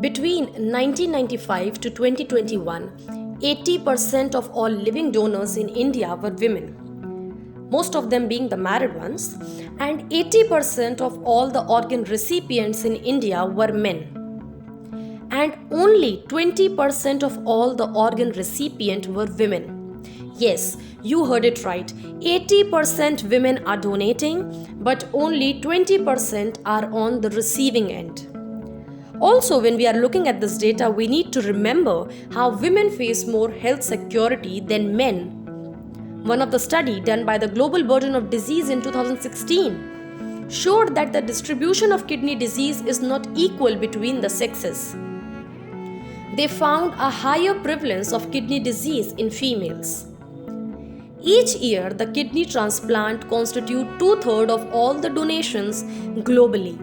Between 1995 to 2021, 80% of all living donors in India were women, most of them being the married ones, and 80% of all the organ recipients in India were men. And only 20% of all the organ recipients were women. Yes, you heard it right. 80% women are donating, but only 20% are on the receiving end. Also, when we are looking at this data, we need to remember how women face more health security than men. One of the study done by the Global Burden of Disease in 2016 showed that the distribution of kidney disease is not equal between the sexes. They found a higher prevalence of kidney disease in females. Each year, the kidney transplant constitute 2/3 of all the donations globally.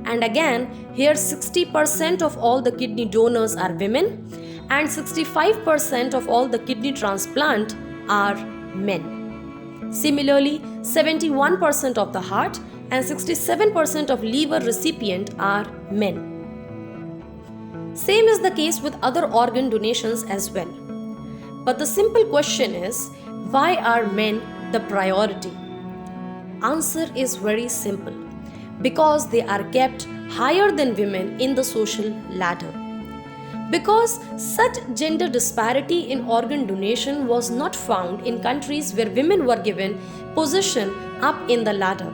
And again, here 60% of all the kidney donors are women and 65% of all the kidney transplant are men. Similarly, 71% of the heart and 67% of liver recipient are men. Same is the case with other organ donations as well. But the simple question is, why are men the priority? Answer is very simple. Because they are kept higher than women in the social ladder. Because such gender disparity in organ donation was not found in countries where women were given position up in the ladder.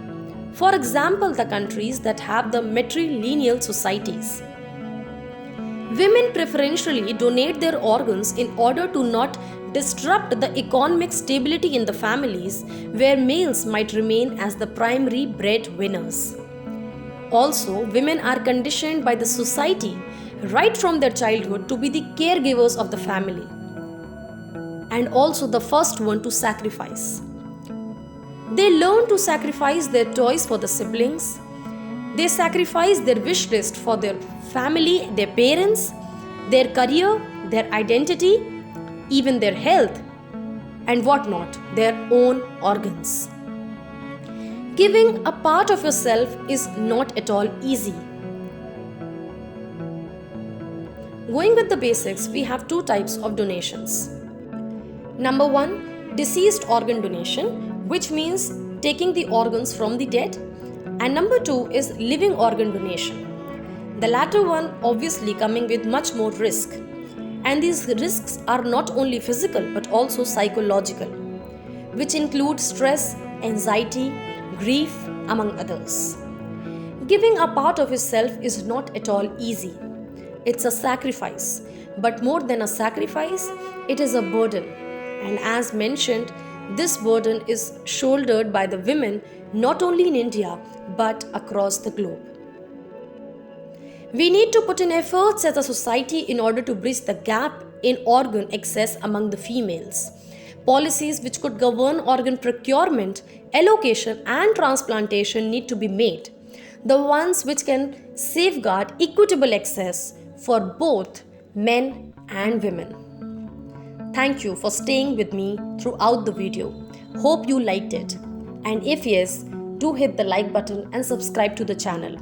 For example, the countries that have the matrilineal societies. Women preferentially donate their organs in order to not disrupt the economic stability in the families where males might remain as the primary breadwinners. Also, women are conditioned by the society right from their childhood to be the caregivers of the family and also the first one to sacrifice. They learn to sacrifice their toys for the siblings. They sacrifice their wish list for their family, their parents, their career, their identity, even their health, and whatnot, their own organs. Giving a part of yourself is not at all easy. Going with the basics, we have two types of donations. Number one, deceased organ donation, which means taking the organs from the dead. And number two is living organ donation. The latter one obviously coming with much more risk. And these risks are not only physical but also psychological, which include stress, anxiety, grief, among others. Giving a part of yourself is not at all easy. It's a sacrifice, but more than a sacrifice, it is a burden. And as mentioned, this burden is shouldered by the women not only in India but across the globe. We need to put in efforts as a society in order to bridge the gap in organ access among the females. Policies which could govern organ procurement, allocation and transplantation need to be made. The ones which can safeguard equitable access for both men and women. Thank you for staying with me throughout the video. Hope you liked it. And if yes, do hit the like button and subscribe to the channel.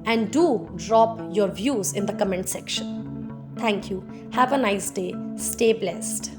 And do drop your views in the comment section. Thank you. Have a nice day. Stay blessed.